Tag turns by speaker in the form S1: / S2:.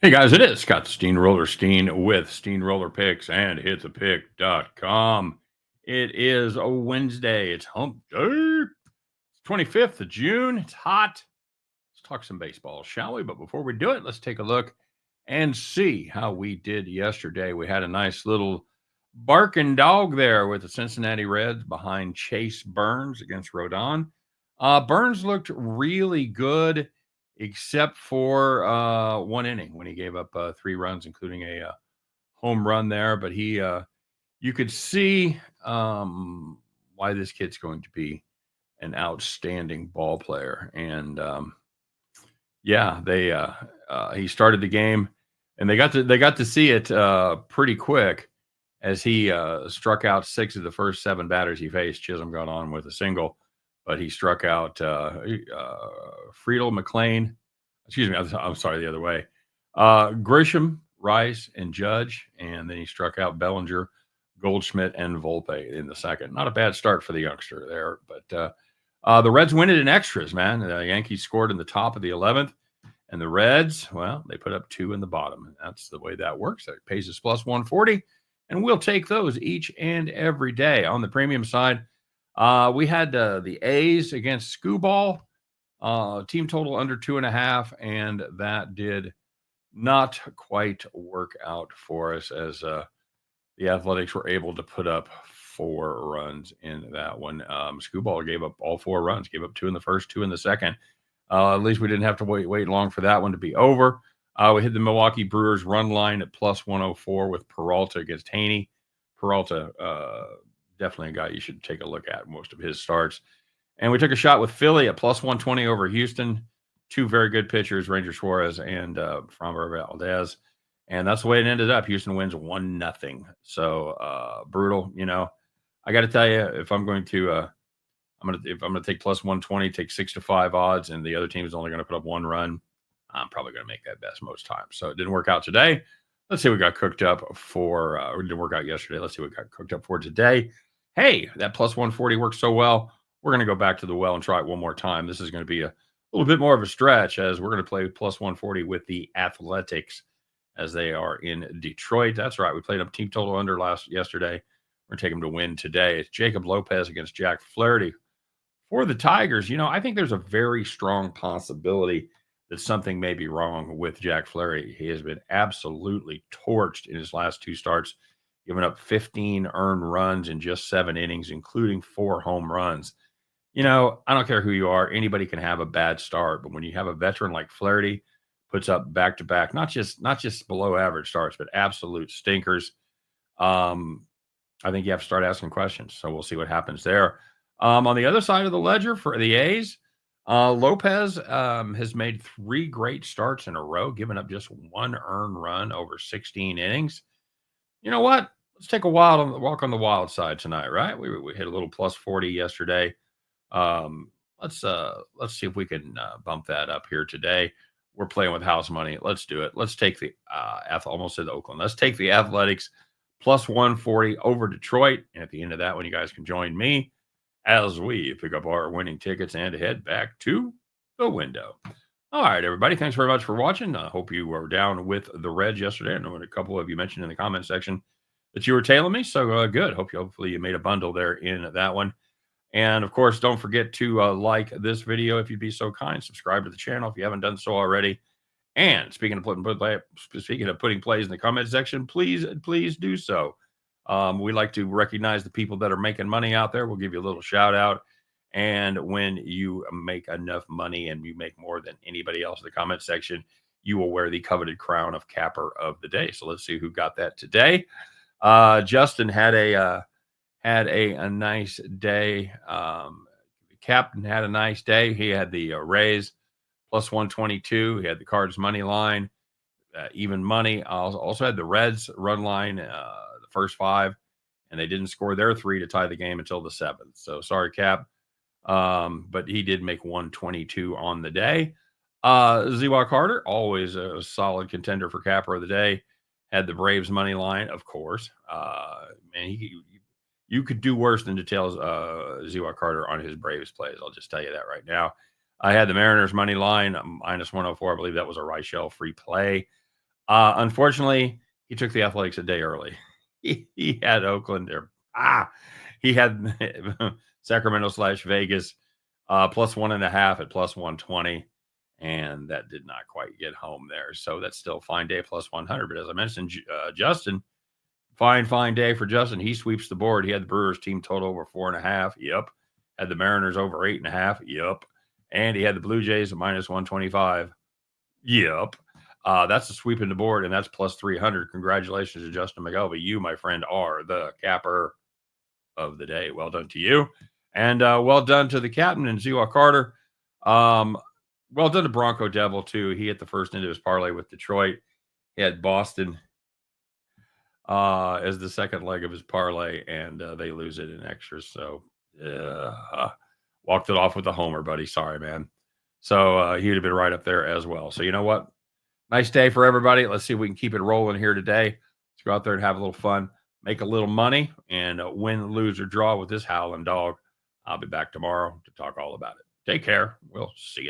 S1: Hey guys, it is Scott the Steamroller Steen with Steamroller Picks and hitthepick.com. It is a Wednesday. It's hump day. 25th of June. It's hot. Let's talk some baseball, shall we? But before we do it, let's take a look and see how we did yesterday. We had a nice little barking dog there with the Cincinnati Reds behind Chase Burns against Rodon. Burns looked really good, except for one inning when he gave up 3 runs, including a home run there. But you could see why this kid's going to be an outstanding ball player. And yeah, he started the game, and they got to see it pretty quick as he struck out 6 of the first 7 batters he faced. Chisholm got on with a single, but he struck out Friedel, McLean. Excuse me, I'm sorry, the other way. Grisham, Rice, and Judge, and then he struck out Bellinger, Goldschmidt, and Volpe in the second. Not a bad start for the youngster there, but the Reds win it in extras, man. The Yankees scored in the top of the 11th, and the Reds, well, they put up 2 in the bottom. And that's the way that works. That pays us plus 140, and we'll take those each and every day. On the premium side, we had the A's against Skewball, team total under 2.5, and that did not quite work out for us as the Athletics were able to put up 4 runs in that one. Skewball gave up all 4 runs, gave up 2 in the first, 2 in the second. At least we didn't have to wait long for that one to be over. We hit the Milwaukee Brewers run line at plus 104 with Peralta against Haney. Peralta, definitely a guy you should take a look at, most of his starts. And we took a shot with Philly at plus 120 over Houston. 2 very good pitchers, Ranger Suarez and Framber Valdez. And that's the way it ended up. Houston wins 1-0. So brutal. I got to tell you, if I'm going to take plus 120, take 6-5 odds, and the other team is only going to put up 1 run, I'm probably going to make that best most times. So it didn't work out today. Let's see what got cooked up for. Or it didn't work out yesterday. Let's see what got cooked up for today. Hey, that plus 140 worked so well. We're going to go back to the well and try it one more time. This is going to be a little bit more of a stretch as we're going to play plus 140 with the Athletics as they are in Detroit. That's right. We played up team total under yesterday. We're going to take them to win today. It's Jacob Lopez against Jack Flaherty. For the Tigers, I think there's a very strong possibility that something may be wrong with Jack Flaherty. He has been absolutely torched in his last 2 starts, giving up 15 earned runs in just 7 innings, including 4 home runs. I don't care who you are. Anybody can have a bad start, but when you have a veteran like Flaherty, puts up back-to-back, not just below average starts, but absolute stinkers. I think you have to start asking questions. So we'll see what happens there. On the other side of the ledger for the A's, Lopez has made 3 great starts in a row, giving up just 1 earned run over 16 innings. You know what? Let's take a walk on the wild side tonight, right? We hit a little plus 40 yesterday. Let's see if we can bump that up here today. We're playing with house money. Let's do it. Let's take the almost said Oakland. Let's take the Athletics plus 140 over Detroit. And at the end of that one, you guys can join me as we pick up our winning tickets and head back to the window. All right, everybody. Thanks very much for watching. I hope you were down with the Reds yesterday. I know a couple of you mentioned in the comment section that you were tailing me. So good. Hopefully you made a bundle there in that one. And, of course, don't forget to like this video if you'd be so kind. Subscribe to the channel if you haven't done so already. And speaking of putting plays in the comment section, please do so. We like to recognize the people that are making money out there. We'll give you a little shout out. And when you make enough money and you make more than anybody else in the comment section, you will wear the coveted crown of Capper of the Day. So let's see who got that today. Justin had a nice day. Captain had a nice day. He had the Rays plus 122. He had the Cards money line, even money. Also had the Reds run line, the first 5, and they didn't score their 3 to tie the game until the 7th. So sorry, Cap. But he did make 122 on the day. Ziwa Carter, always a solid contender for Capper of the Day, had the Braves money line, of course. Man, you could do worse than details Ziwa Carter on his Braves plays. I'll just tell you that right now. I had the Mariners money line minus 104. I believe that was a Reichel free play. Unfortunately, he took the Athletics a day early. He had Oakland there. He had Sacramento slash Vegas plus 1.5 at plus 120. And that did not quite get home there. So that's still fine day plus 100. But as I mentioned, Justin, fine day for Justin. He sweeps the board. He had the Brewers team total over 4.5. Yep. Had the Mariners over 8.5. Yep. And he had the Blue Jays at minus 125. Yep. That's a sweep in the board, and that's plus 300. Congratulations to Justin McElvey. You, my friend, are the capper of the day. Well done to you. And well done to the captain and Zewak Carter. Well done to Bronco Devil, too. He hit the first into his parlay with Detroit. He had Boston as the second leg of his parlay, and they lose it in extras. So walked it off with a homer, buddy. Sorry, man. So he would have been right up there as well. So you know what? Nice day for everybody. Let's see if we can keep it rolling here today. Let's go out there and have a little fun, make a little money, and win, lose, or draw with this howling dog. I'll be back tomorrow to talk all about it. Take care. We'll see you.